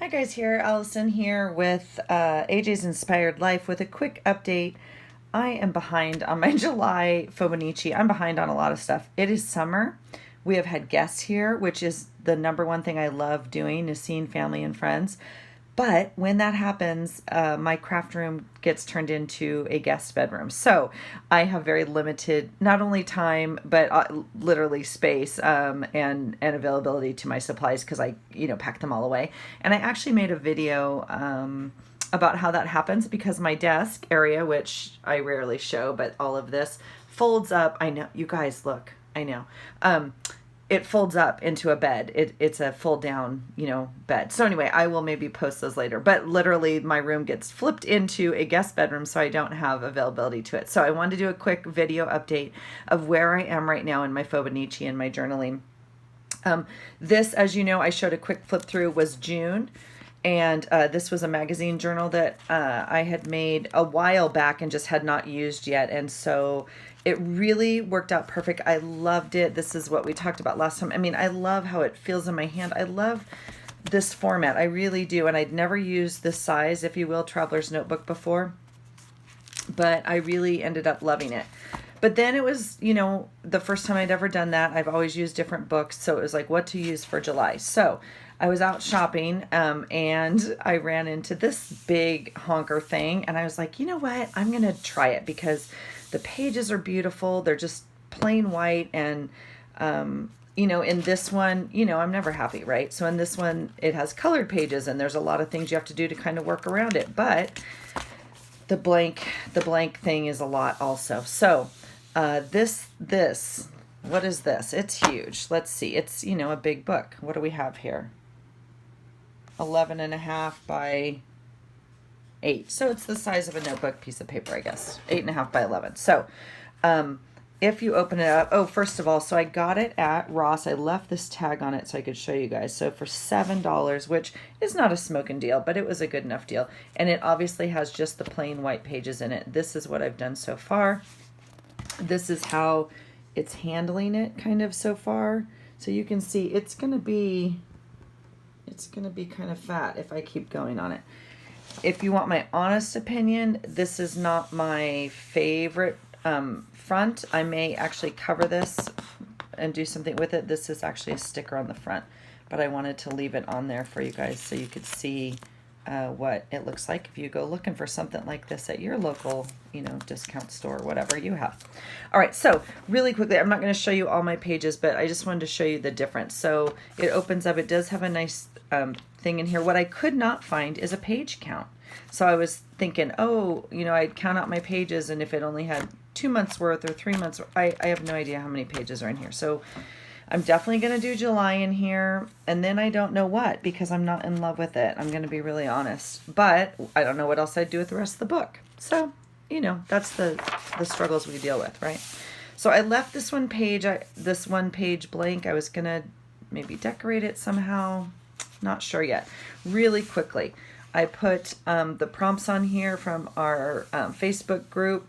Hi guys, here Allison here with AJ's Inspired Life with a quick update. I am behind on my July Fauxbo. I'm behind on a lot of stuff. It is summer. We have had guests here, which is the number one thing I love doing is seeing family and friends. But when that happens, my craft room gets turned into a guest bedroom. So I have very limited, not only time, but literally space and availability to my supplies because I pack them all away. And I actually made a video about how that happens because my desk area, which I rarely show, but all of this folds up. I know, you guys, look, I know. It folds up into a bed. It's a fold down, bed. So anyway, I will maybe post those later. But literally my room gets flipped into a guest bedroom, so I don't have availability to it. So I wanted to do a quick video update of where I am right now in my Fauxbo and my journaling. This, as you know, I showed a quick flip through, was June. And this was a magazine journal that I had made a while back and just had not used yet. And so it really worked out perfect. I loved it. This is what we talked about last time. I mean, I love how it feels in my hand. I love this format. I really do. And I'd never used this size, if you will, Traveler's Notebook before. But I really ended up loving it. But then it was, the first time I'd ever done that. I've always used different books. So it was like what to use for July. So I was out shopping and I ran into this big honker thing. And I was like, you know what? I'm going to try it because the pages are beautiful. They're just plain white. And, in this one, I'm never happy, right? So in this one, it has colored pages and there's a lot of things you have to do to kind of work around it. But the blank thing is a lot also. So this, what is this? It's huge. Let's see. It's, a big book. What do we have here? 11.5 by 8. So it's the size of a notebook piece of paper, I guess. 8.5 by 11. So if you open it up, first of all, so I got it at Ross. I left this tag on it so I could show you guys. So for $7, which is not a smoking deal, but it was a good enough deal. And it obviously has just the plain white pages in it. This is what I've done so far. This is how it's handling it kind of so far. So you can see it's going to be kind of fat if I keep going on it. If you want my honest opinion, this is not my favorite front. I may actually cover this and do something with it. This is actually a sticker on the front, but I wanted to leave it on there for you guys so you could see what it looks like if you go looking for something like this at your local, discount store, whatever you have. All right, so really quickly, I'm not going to show you all my pages, but I just wanted to show you the difference. So it opens up. It does have a nice thing in here. What I could not find is a page count. So I was thinking, I'd count out my pages, and if it only had 2 months worth or 3 months, I have no idea how many pages are in here. So I'm definitely going to do July in here, and then I don't know what, because I'm not in love with it. I'm going to be really honest. But I don't know what else I'd do with the rest of the book. So, that's the struggles we deal with, right? So I left this one page blank. I was going to maybe decorate it somehow. Not sure yet. Really quickly, I put the prompts on here from our Facebook group.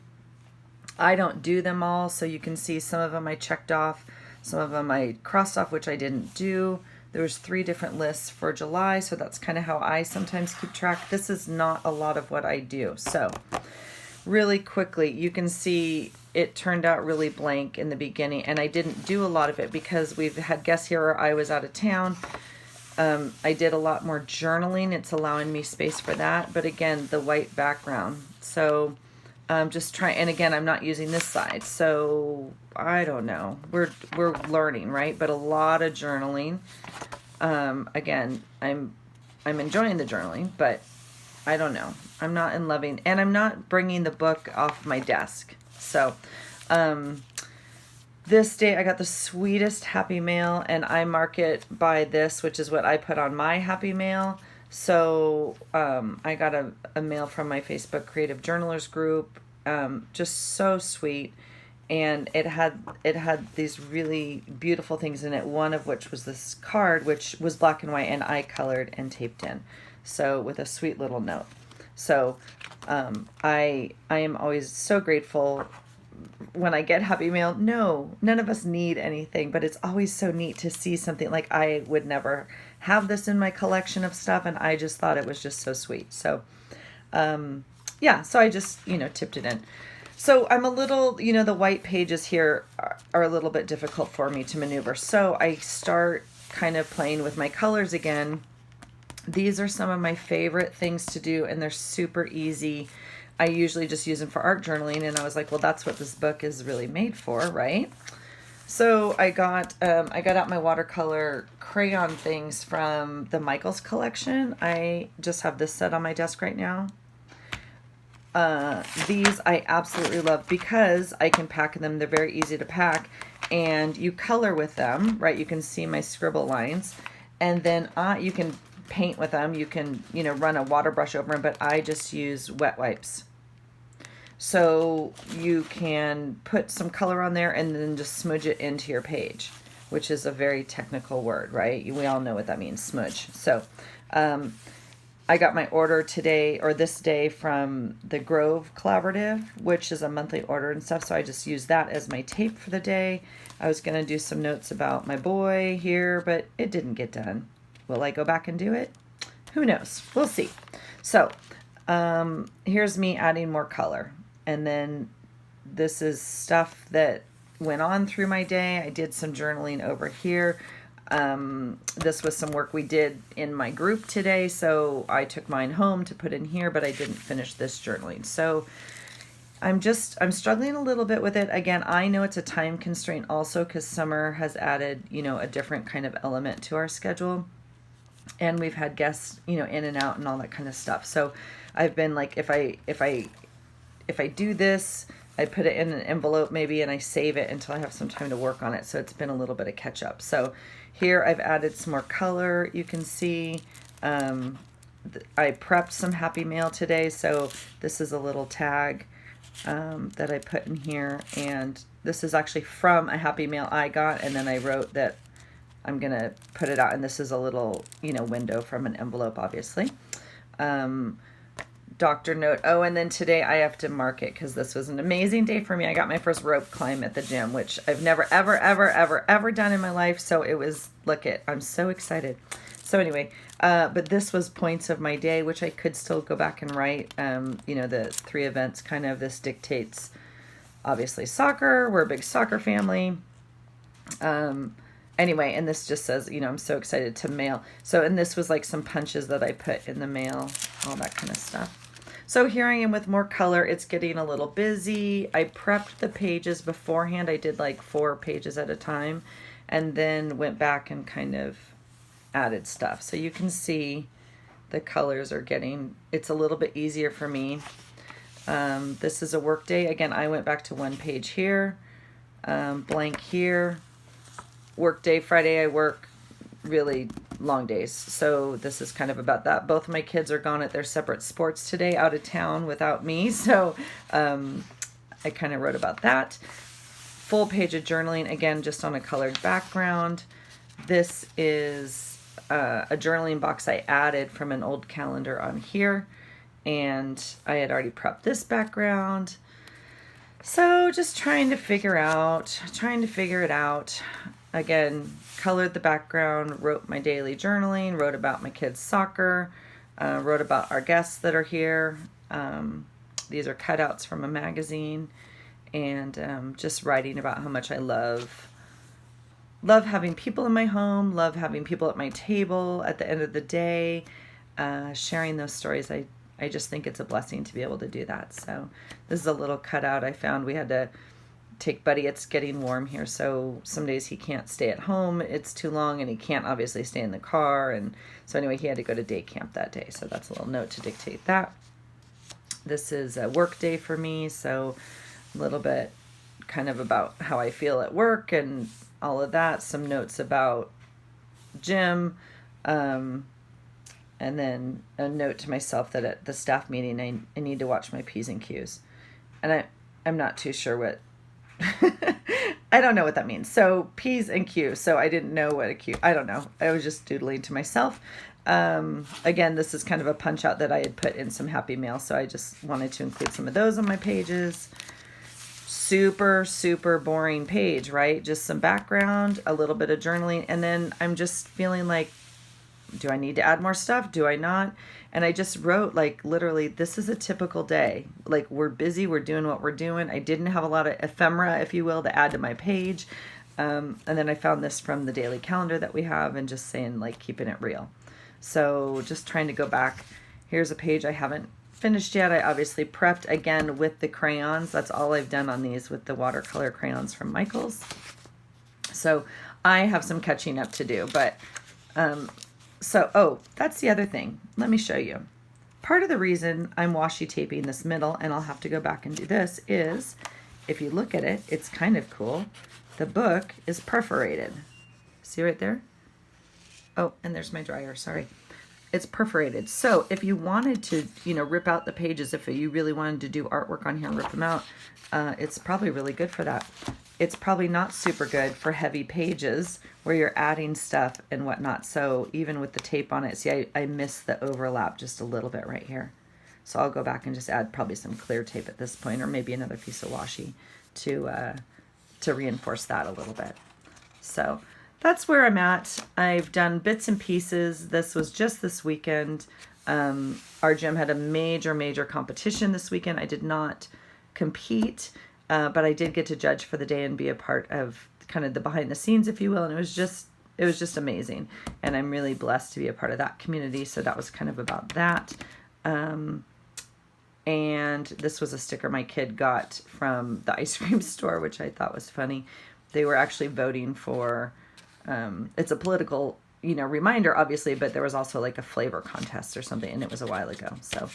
I don't do them all, so you can see some of them I checked off. Some of them I crossed off, which I didn't do. There was 3 different lists for July, so that's kind of how I sometimes keep track. This is not a lot of what I do. So really quickly, you can see it turned out really blank in the beginning, and I didn't do a lot of it because we've had guests here or I was out of town. I did a lot more journaling. It's allowing me space for that. But again, the white background. So just trying, and again, I'm not using this side, so I don't know. We're learning, right? But a lot of journaling. Again, I'm enjoying the journaling, but I don't know. I'm not in loving, and I'm not bringing the book off my desk. So this day I got the sweetest Happy Mail, and I mark it by this, which is what I put on my Happy Mail. So I got a mail from my Facebook Creative Journalers group, just so sweet, and it had these really beautiful things in it. One of which was this card, which was black and white, and I colored and taped in, so with a sweet little note. So I am always so grateful when I get Happy Mail, no, none of us need anything, but it's always so neat to see something. Like, I would never have this in my collection of stuff, and I just thought it was just so sweet. So, yeah, so I just, tipped it in. So I'm a little, the white pages here are a little bit difficult for me to maneuver. So I start kind of playing with my colors again. These are some of my favorite things to do, and they're super easy. I usually just use them for art journaling, and I was like, well, that's what this book is really made for, right? So I got out my watercolor crayon things from the Michaels collection. I just have this set on my desk right now. These I absolutely love because I can pack them. They're very easy to pack, and you color with them, right? You can see my scribble lines, and then you can paint with them. You can, run a water brush over them, but I just use wet wipes. So you can put some color on there and then just smudge it into your page, which is a very technical word, right? We all know what that means, smudge. So I got my order today, or this day, from the Grove Collaborative, which is a monthly order and stuff. So I just used that as my tape for the day. I was going to do some notes about my boy here, but it didn't get done. Will I go back and do it? Who knows? We'll see. So here's me adding more color. And then this is stuff that went on through my day. I did some journaling over here. This was some work we did in my group today, so I took mine home to put in here, but I didn't finish this journaling. So I'm struggling a little bit with it. Again, I know it's a time constraint also because summer has added, a different kind of element to our schedule. And we've had guests, in and out and all that kind of stuff. So I've been like, if I do this, I put it in an envelope maybe, and I save it until I have some time to work on it. So it's been a little bit of catch up. So here I've added some more color. You can see I prepped some Happy Mail today. So this is a little tag that I put in here. And this is actually from a Happy Mail I got. And then I wrote that I'm going to put it out. And this is a little, window from an envelope, obviously. Doctor note. Oh, and then today I have to mark it because this was an amazing day for me. I got my first rope climb at the gym, which I've never, ever, ever, ever, ever done in my life. So it was, I'm so excited. So anyway, but this was points of my day, which I could still go back and write. The 3 events kind of, this dictates, obviously, soccer. We're a big soccer family. Anyway, and this just says, I'm so excited to mail. So, and this was like some punches that I put in the mail, all that kind of stuff. So here I am with more color. It's getting a little busy. I prepped the pages beforehand. I did like 4 pages at a time, and then went back and kind of added stuff. So you can see the colors are getting, it's a little bit easier for me. This is a work day. Again, I went back to 1 page here, blank here. Work day, Friday I work really long days. So this is kind of about that. Both of my kids are gone at their separate sports today, out of town without me. So I kind of wrote about that. Full page of journaling, again, just on a colored background. This is a journaling box I added from an old calendar on here. And I had already prepped this background. So just trying to figure it out. Again, colored the background, wrote my daily journaling, wrote about my kids' soccer, wrote about our guests that are here. These are cutouts from a magazine, and just writing about how much I love having people in my home, love having people at my table at the end of the day, sharing those stories. I just think it's a blessing to be able to do that. So this is a little cutout I found. We had to take Buddy. It's getting warm here, so some days he can't stay at home. It's too long, and he can't obviously stay in the car. And so anyway, he had to go to day camp that day. So that's a little note to dictate that. This is a work day for me, so a little bit kind of about how I feel at work and all of that. Some notes about gym, and then a note to myself that at the staff meeting I need to watch my P's and Q's. And I'm not too sure what I don't know what that means. So P's and Q's. So I didn't know what a Q. I don't know. I was just doodling to myself. Again, this is kind of a punch out that I had put in some Happy Mail. So I just wanted to include some of those on my pages. super, super boring page, right? Just some background, a little bit of journaling, and then I'm just feeling like, do I need to add more stuff? Do I not? And I just wrote, like, literally, this is a typical day. Like, we're busy, we're doing what we're doing. I didn't have a lot of ephemera, if you will, to add to my page. And then I found this from the daily calendar that we have, and just saying, like, keeping it real. So just trying to go back. Here's a page I haven't finished yet. I obviously prepped again with the crayons. That's all I've done on these, with the watercolor crayons from Michaels. So I have some catching up to do, but oh, that's the other thing. Let me show you. Part of the reason I'm washi taping this middle, and I'll have to go back and do this, is if you look at it, it's kind of cool. The book is perforated. See right there? Oh, and there's my dryer, sorry. It's perforated. So if you wanted to, rip out the pages, if you really wanted to do artwork on here and rip them out, it's probably really good for that. It's probably not super good for heavy pages where you're adding stuff and whatnot. So even with the tape on it, see, I missed the overlap just a little bit right here. So I'll go back and just add probably some clear tape at this point, or maybe another piece of washi to reinforce that a little bit. So that's where I'm at. I've done bits and pieces. This was just this weekend. Our gym had a major competition this weekend. I did not compete, but I did get to judge for the day and be a part of kind of the behind the scenes, if you will. And it was just amazing. And I'm really blessed to be a part of that community. So that was kind of about that. And this was a sticker my kid got from the ice cream store, which I thought was funny. They were actually voting for, it's a political, reminder, obviously, but there was also like a flavor contest or something, and it was a while ago. So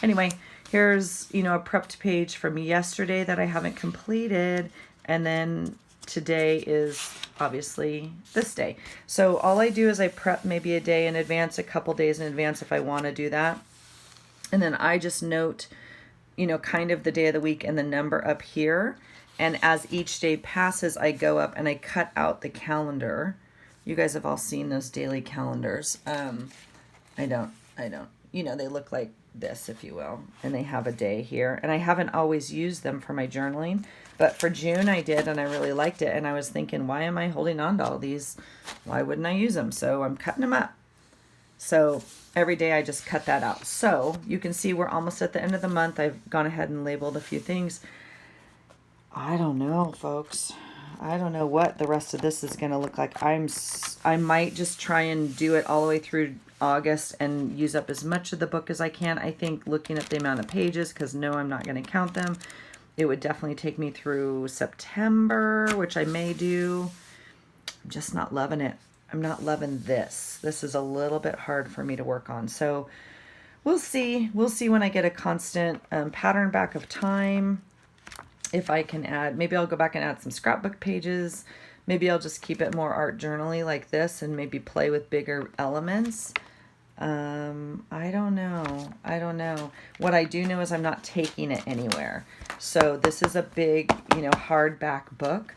anyway, here's, a prepped page from yesterday that I haven't completed. And then today is obviously this day. So all I do is I prep maybe a day in advance, a couple days in advance if I want to do that. And then I just note, kind of the day of the week and the number up here. And as each day passes, I go up and I cut out the calendar. You guys have all seen those daily calendars. I don't. They look like this, if you will. And they have a day here. And I haven't always used them for my journaling. But for June I did, and I really liked it. And I was thinking, why am I holding on to all these? Why wouldn't I use them? So I'm cutting them up. So every day I just cut that out. So you can see we're almost at the end of the month. I've gone ahead and labeled a few things. I don't know, folks. I don't know what the rest of this is going to look like. I might just try and do it all the way through August and use up as much of the book as I can. I think looking at the amount of pages, because no, I'm not going to count them, it would definitely take me through September, which I may do. I'm just not loving it. I'm not loving this. This is a little bit hard for me to work on. So we'll see. We'll see when I get a constant pattern back of time. If I can add, maybe I'll go back and add some scrapbook pages. Maybe I'll just keep it more art journaly like this and maybe play with bigger elements. I don't know. What I do know is I'm not taking it anywhere. So this is a big, hardback book.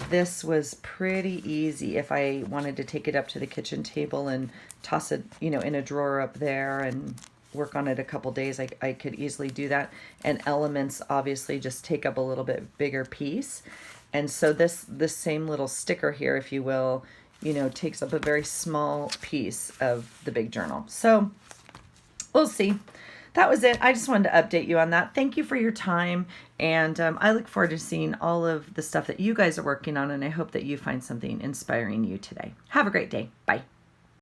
This was pretty easy if I wanted to take it up to the kitchen table and toss it, in a drawer up there and work on it a couple days. I could easily do that. And elements obviously just take up a little bit bigger piece. And so this same little sticker here, if you will, takes up a very small piece of the big journal. So we'll see. That was it. I just wanted to update you on that. Thank you for your time. And I look forward to seeing all of the stuff that you guys are working on. And I hope that you find something inspiring you today. Have a great day. Bye.